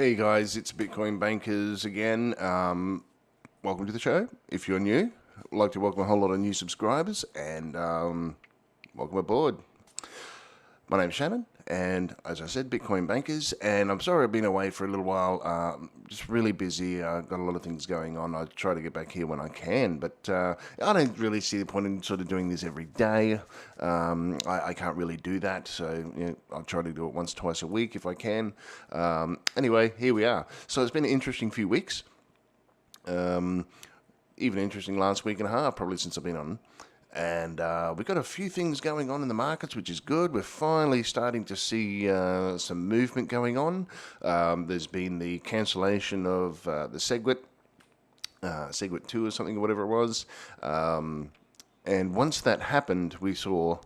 Hey guys, it's Bitcoin Bankers again. Welcome to the show. If you're new, I'd like to welcome a whole lot of new subscribers and welcome aboard. My name's Shannon, and as I said, Bitcoin Bankers. And I'm sorry I've been away for a little while. Just really busy. Got a lot of things going on. I try to get back here when I can, but I don't really see the point in sort of doing this every day. I can't really do that, so I'll try to do it once, twice a week if I can. Anyway, here we are. So it's been an interesting few weeks. Even interesting last week and a half, probably since I've been on. And we've got a few things going on in the markets, which is good. We're finally starting to see some movement going on. There's been the cancellation of the SegWit 2 or something, or whatever it was. And once that happened, we saw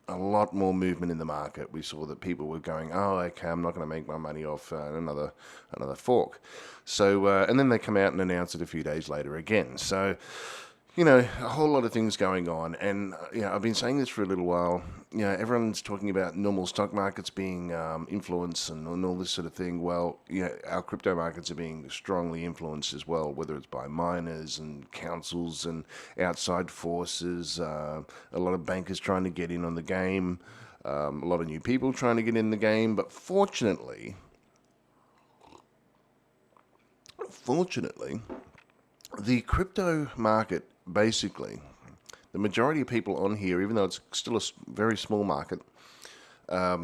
a lot more movement in the market. We saw that people were going, oh, okay, I'm not going to make my money off another fork. So, and then they come out and announce it a few days later again. So, a whole lot of things going on. And, I've been saying this for a little while. Everyone's talking about normal stock markets being influenced and all this sort of thing. Well, our crypto markets are being strongly influenced as well, whether it's by miners and councils and outside forces, a lot of bankers trying to get in on the game, a lot of new people trying to get in the game. But fortunately, the crypto market, basically, the majority of people on here, even though it's still a very small market, a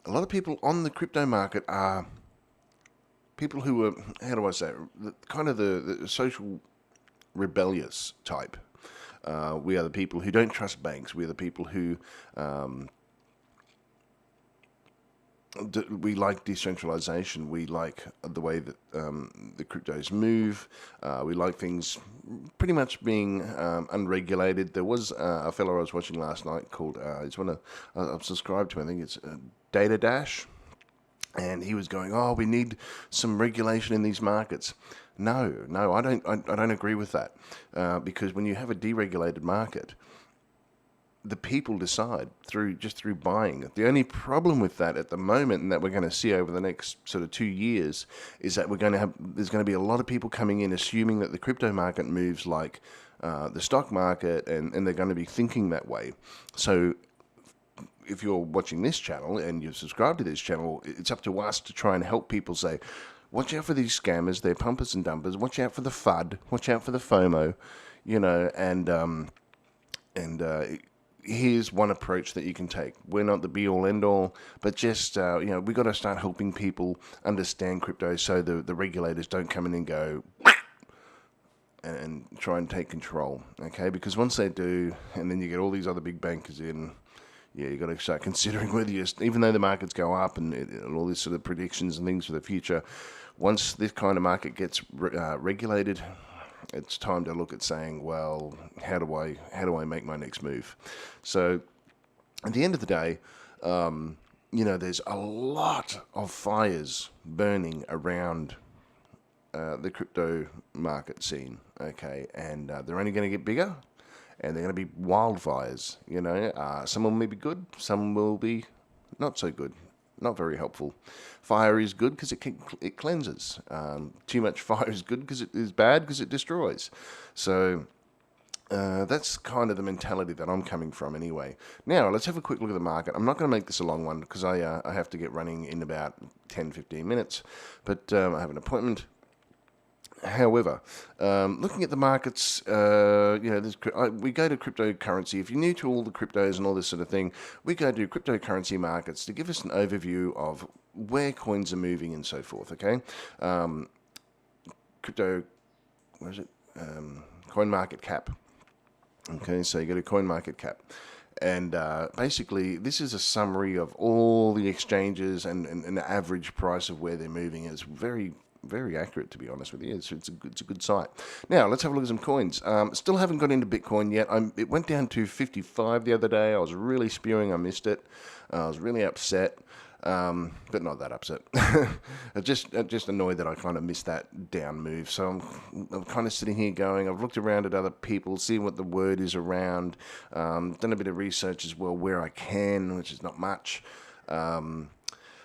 lot of people on the crypto market are people who are, how do I say, kind of the social rebellious type. We are the people who don't trust banks. We are the people who we like decentralization. We like the way that the cryptos move. We like things pretty much being unregulated. There was a fellow I was watching last night called, I've subscribed to, I think it's Data Dash. And he was going, oh, we need some regulation in these markets. No, I don't agree with that. Because when you have a deregulated market, the people decide through buying. The only problem with that at the moment, and that we're going to see over the next sort of 2 years, is that there's going to be a lot of people coming in assuming that the crypto market moves like the stock market, and they're going to be thinking that way. So if you're watching this channel and you've subscribed to this channel, it's up to us to try and help people say, watch out for these scammers, they're pumpers and dumpers, watch out for the FUD, watch out for the FOMO, here's one approach that you can take. We're not the be-all, end-all, but just, we've got to start helping people understand crypto so the regulators don't come in and go and try and take control, okay? Because once they do, and then you get all these other big bankers in, you got to start considering whether even though the markets go up and all these sort of predictions and things for the future, once this kind of market gets regulated, it's time to look at saying, well, how do I make my next move? So at the end of the day, there's a lot of fires burning around the crypto market scene, okay? And they're only going to get bigger, and they're going to be wildfires, Some will be good, some will be not so good. Not very helpful. Fire is good because it cleanses. Too much fire is good because it is bad because it destroys. So that's kind of the mentality that I'm coming from anyway. Now, let's have a quick look at the market. I'm not going to make this a long one because I have to get running in about 10-15 minutes. But I have an appointment. However, looking at the markets, we go to cryptocurrency. If you're new to all the cryptos and all this sort of thing, we go to cryptocurrency markets to give us an overview of where coins are moving and so forth, okay? CoinMarketCap. Okay, so you go to CoinMarketCap. And basically, this is a summary of all the exchanges and the average price of where they're moving. It's very accurate, to be honest with you. It's a good site. Now, let's have a look at some coins. Still haven't got into Bitcoin yet. It went down to 55 the other day. I was really spewing. I missed it. I was really upset, but not that upset. just annoyed that I kind of missed that down move. So I'm kind of sitting here going, I've looked around at other people, seeing what the word is around, done a bit of research as well where I can, which is not much.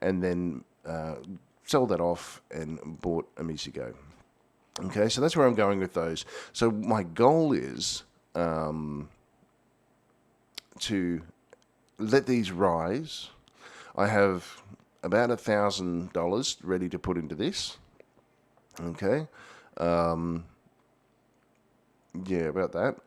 and then sold that off and bought a Misigo. Okay, so that's where I'm going with those. So my goal is to let these rise. I have about $1,000 ready to put into this. Okay, yeah, about that.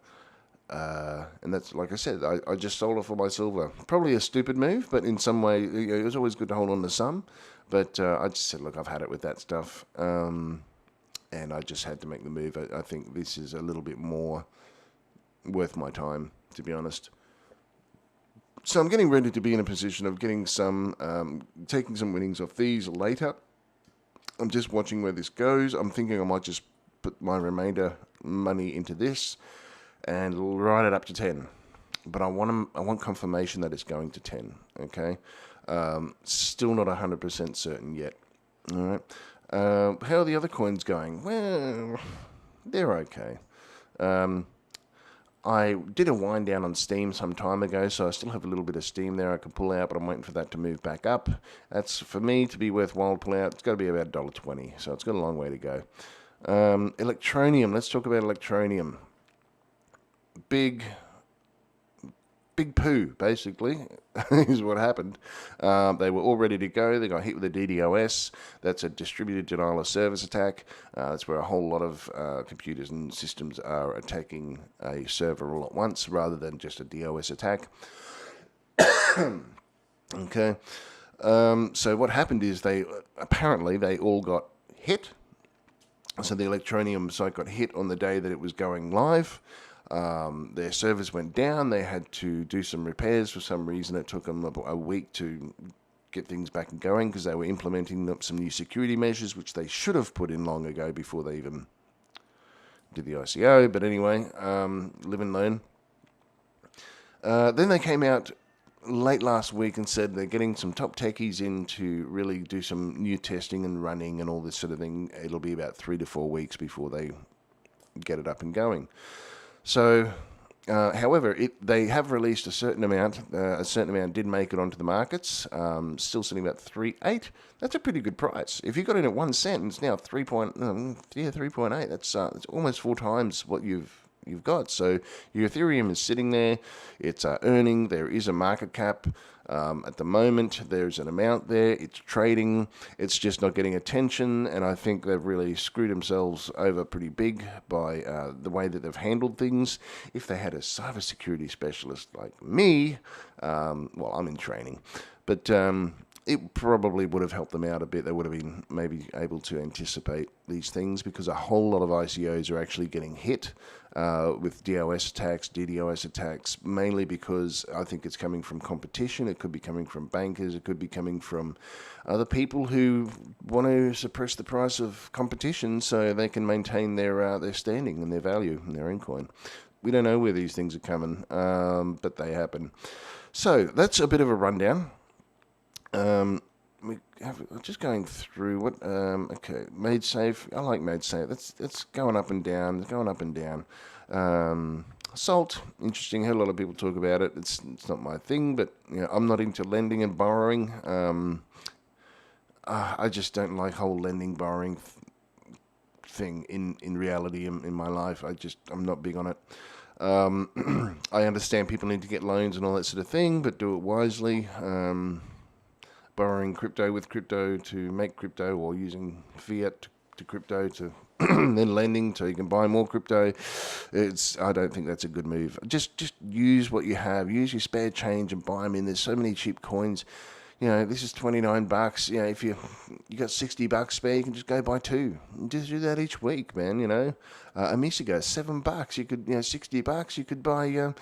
And that's, like I said, I just sold off all my silver. Probably a stupid move, but in some way, it was always good to hold on to some. But I just said, look, I've had it with that stuff. And I just had to make the move. I think this is a little bit more worth my time, to be honest. So I'm getting ready to be in a position of getting some, taking some winnings off these later. I'm just watching where this goes. I'm thinking I might just put my remainder money into this and ride it up to 10. But I want confirmation that it's going to 10. Okay, still not 100% certain yet. All right. How are the other coins going? Well, they're okay. I did a wind down on Steam some time ago, so I still have a little bit of Steam there I can pull out, but I'm waiting for that to move back up. That's, for me, to be worthwhile to pull out, it's got to be about $1.20, so it's got a long way to go. Electroneum, let's talk about Electroneum. Big poo, basically, is what happened. They were all ready to go. They got hit with a DDoS. That's a distributed denial of service attack. That's where a whole lot of computers and systems are attacking a server all at once rather than just a DOS attack. Okay. So what happened is they all got hit. So the Electroneum site got hit on the day that it was going live. Their servers went down. They had to do some repairs. For some reason, it took them a week to get things back and going because they were implementing some new security measures, which they should have put in long ago before they even did the ICO. But anyway, live and learn. Then they came out late last week and said they're getting some top techies in to really do some new testing and running and all this sort of thing. It'll be about 3 to 4 weeks before they get it up and going. So, however, they have released a certain amount. A certain amount did make it onto the markets. Still sitting about 3.8. That's a pretty good price. If you got in at 1 cent, it's now 3.8. That's almost 4 times what you've got. So your Ethereum is sitting there. It's earning. There is a market cap. At the moment, there's an amount there. It's trading. It's just not getting attention, and I think they've really screwed themselves over pretty big by the way that they've handled things. If they had a cybersecurity specialist like me, well, I'm in training, but it probably would have helped them out a bit. They would have been maybe able to anticipate these things because a whole lot of ICOs are actually getting hit with DOS attacks, DDoS attacks, mainly because I think it's coming from competition. It could be coming from bankers. It could be coming from other people who want to suppress the price of competition so they can maintain their standing and their value in their own coin. We don't know where these things are coming, but they happen. So that's a bit of a rundown. Just going through what. Okay, Made Safe. I like Made Safe. That's going up and down. It's going up and down. Salt, interesting. Heard a lot of people talk about it. It's not my thing, but I'm not into lending and borrowing. I just don't like whole lending borrowing thing in reality in my life. I'm not big on it. I understand people need to get loans and all that sort of thing, but do it wisely. Borrowing crypto with crypto to make crypto, or using fiat to crypto to then lending so you can buy more crypto. I don't think that's a good move. Just use what you have. Use your spare change and buy them in. There's so many cheap coins. This is $29. If you got $60 spare, you can just go buy 2. Just do that each week, man. A Misigo, $7. You could, $60. You could buy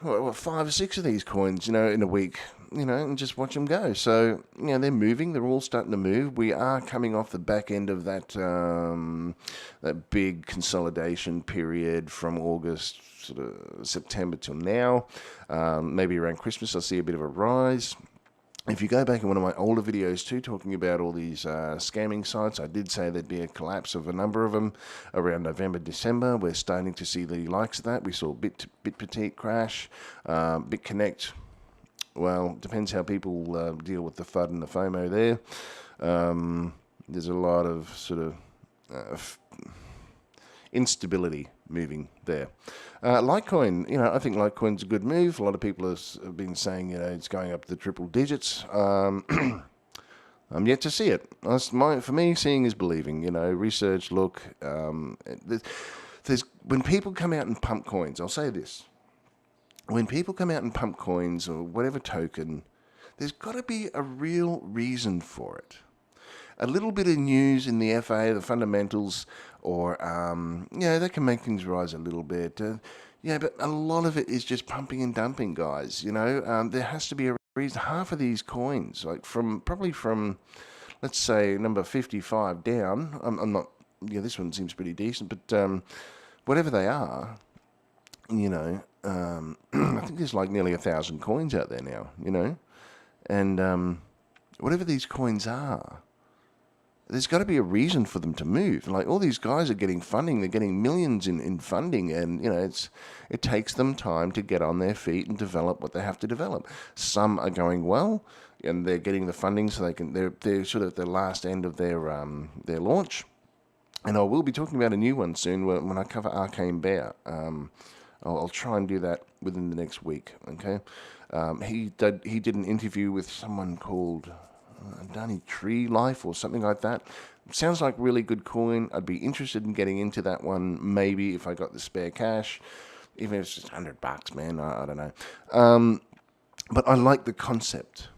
5 or 6 of these coins, in a week, and just watch them go. So, they're moving. They're all starting to move. We are coming off the back end of that big consolidation period from August, sort of September till now. Maybe around Christmas, I'll see a bit of a rise. If you go back in one of my older videos too, talking about all these scamming sites, I did say there'd be a collapse of a number of them around November, December. We're starting to see the likes of that. We saw Bit Petite crash, BitConnect Well, depends how people deal with the FUD and the FOMO there. There's a lot of sort of instability moving there. Litecoin, I think Litecoin's a good move. A lot of people have been saying, it's going up to the triple digits. I'm yet to see it. For me, seeing is believing. Research, look. When people come out and pump coins, I'll say this. When people come out and pump coins or whatever token, there's got to be a real reason for it. A little bit of news in the FA, the fundamentals, or, that can make things rise a little bit. But a lot of it is just pumping and dumping, guys. There has to be a reason. Half of these coins, probably from, let's say, number 55 down, I'm not, this one seems pretty decent, but whatever they are, I think there's like nearly 1,000 coins out there now, and whatever these coins are, there's got to be a reason for them to move. Like, all these guys are getting funding, they're getting millions in funding, and it takes them time to get on their feet and develop what they have to develop. Some are going well, and they're getting the funding so they're sort of at the last end of their launch. And I will be talking about a new one soon when I cover Arcane Bear. I'll try and do that within the next week. Okay, he did an interview with someone called Danny Tree Life or something like that. Sounds like really good coin. I'd be interested in getting into that one, maybe if I got the spare cash, even if it's just $100, man. I don't know. But I like the concept.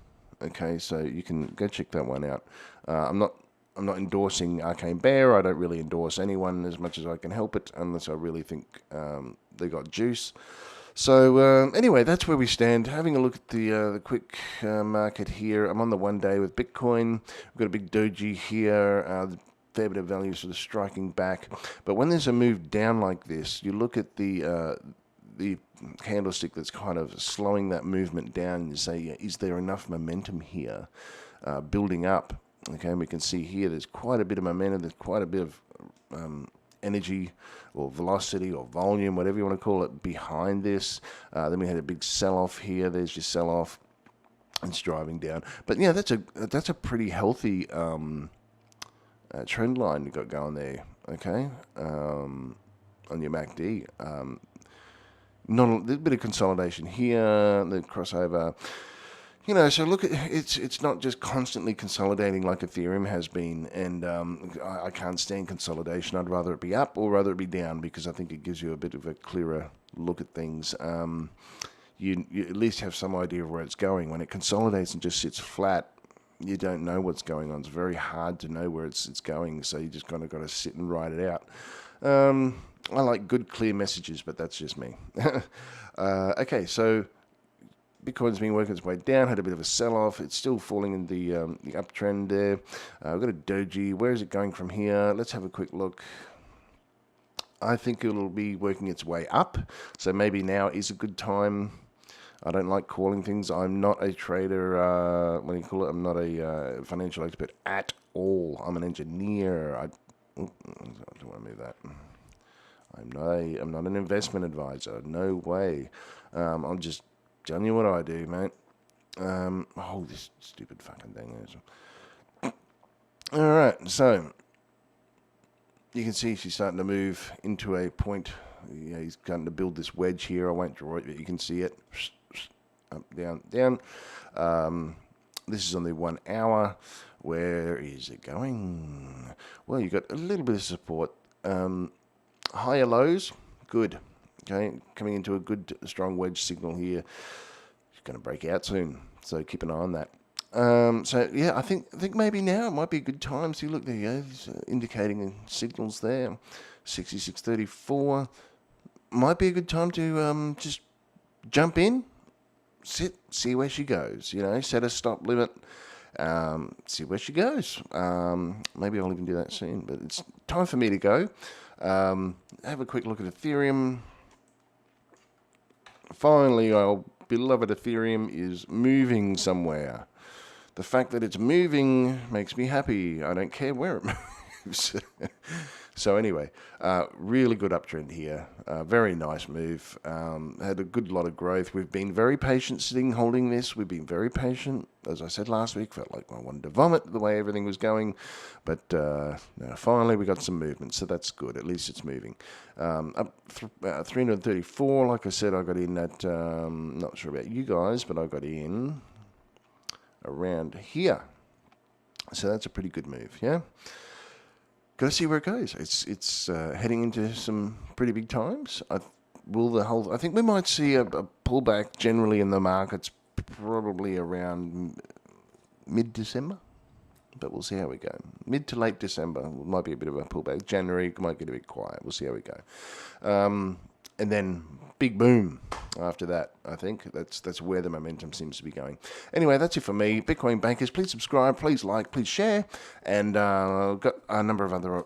Okay, so you can go check that one out. I'm not endorsing Arcane Bear. I don't really endorse anyone as much as I can help it, unless I really think they got juice. So anyway, that's where we stand. Having a look at the quick market here. I'm on the 1 day with Bitcoin. We've got a big doji here. Fair bit of value sort of striking back. But when there's a move down like this, you look at the candlestick that's kind of slowing that movement down, and you say, is there enough momentum here building up? Okay, and we can see here there's quite a bit of momentum, there's quite a bit of energy or velocity or volume, whatever you want to call it, behind this. Then we had a big sell-off here. There's your sell-off. It's driving down. But yeah, that's a pretty healthy trend line you got going there, okay, on your MACD. Not a little bit of consolidation here, the crossover. So look at it's not just constantly consolidating like Ethereum has been, and I can't stand consolidation. I'd rather it be up or rather it be down, because I think it gives you a bit of a clearer look at things. You at least have some idea of where it's going. When it consolidates and just sits flat, you don't know what's going on. It's very hard to know where it's going, so you just kind of got to sit and ride it out. I like good, clear messages, but that's just me. Okay, so Bitcoin's been working its way down, had a bit of a sell-off. It's still falling in the uptrend there. We've got a doji. Where is it going from here? Let's have a quick look. I think it'll be working its way up, so maybe now is a good time. I don't like calling things. I'm not a trader. What do you call it? I'm not a financial expert at all. I'm an engineer. I don't want to move that. I'm not an investment advisor. No way. I'm just telling you what I do, mate. This stupid fucking thing. All right, so you can see she's starting to move into a point. Yeah, he's starting to build this wedge here. I won't draw it, but you can see it. Up, down, down. This is on the 1 hour. Where is it going? Well, you've got a little bit of support. Higher lows, good. Okay, coming into a good, strong wedge signal here. It's going to break out soon, so keep an eye on that. So yeah, I think maybe now it might be a good time. See, look, there you go, indicating signals there. 66.34 might be a good time to just jump in, sit, see where she goes. Set a stop limit. See where she goes. Maybe I'll even do that soon, but it's time for me to go. Have a quick look at Ethereum. Finally, our beloved Ethereum is moving somewhere. The fact that it's moving makes me happy. I don't care where it moves. So anyway, really good uptrend here. Very nice move. Had a good lot of growth. We've been very patient sitting, holding this. We've been very patient. As I said last week, felt like I wanted to vomit the way everything was going. But finally we got some movement, so that's good. At least it's moving. Up 334, like I said, I got in at, not sure about you guys, but I got in around here. So that's a pretty good move, yeah? Got to see where it goes. It's heading into some pretty big times. I think we might see a pullback generally in the markets probably around mid-December, but we'll see how we go. Mid to late December might be a bit of a pullback. January might get a bit quiet. We'll see how we go. And then big boom after that. I think that's where the momentum seems to be going. Anyway, that's it for me. Bitcoin Bankers, please subscribe, please like, please share, and I've got a number of other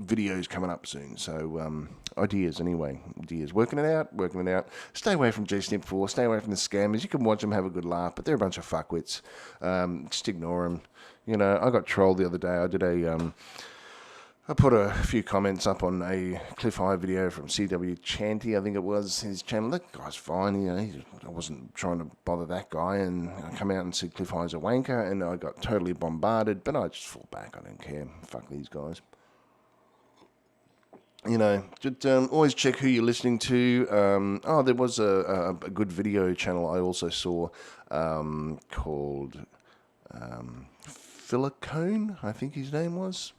videos coming up soon. So ideas anyway. Ideas. Working it out. Stay away from GSNIP4. Stay away from the scammers. You can watch them, have a good laugh, but they're a bunch of fuckwits. Just ignore them. You know, I got trolled the other day. I put a few comments up on a Cliff High video from CW Chanty, I think it was, his channel. That guy's fine, you know, I wasn't trying to bother that guy, and I come out and said Cliff High's a wanker, and I got totally bombarded, but I just fall back, I don't care, fuck these guys. You know, just always check who you're listening to. There was a good video channel I also saw called Philocone, I think his name was.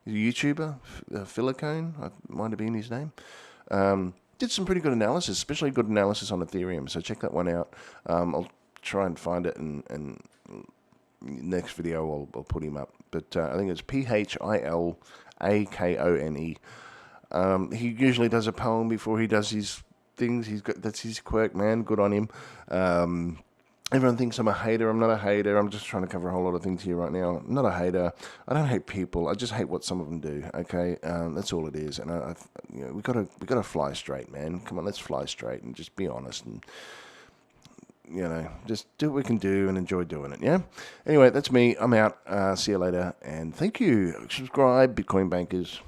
He's a YouTuber, Philocone, might have been his name. Did some pretty good analysis, especially good analysis on Ethereum, so check that one out. I'll try and find it, and next video I'll put him up. But I think it's Philakone. He usually does a poem before he does his things. That's his quirk, man. Good on him. Everyone thinks I'm a hater. I'm not a hater. I'm just trying to cover a whole lot of things here right now. I'm not a hater. I don't hate people. I just hate what some of them do. Okay, that's all it is. And we gotta fly straight, man. Come on, let's fly straight and just be honest and just do what we can do and enjoy doing it. Yeah. Anyway, that's me. I'm out. See you later, and thank you. Subscribe, Bitcoin Bankers.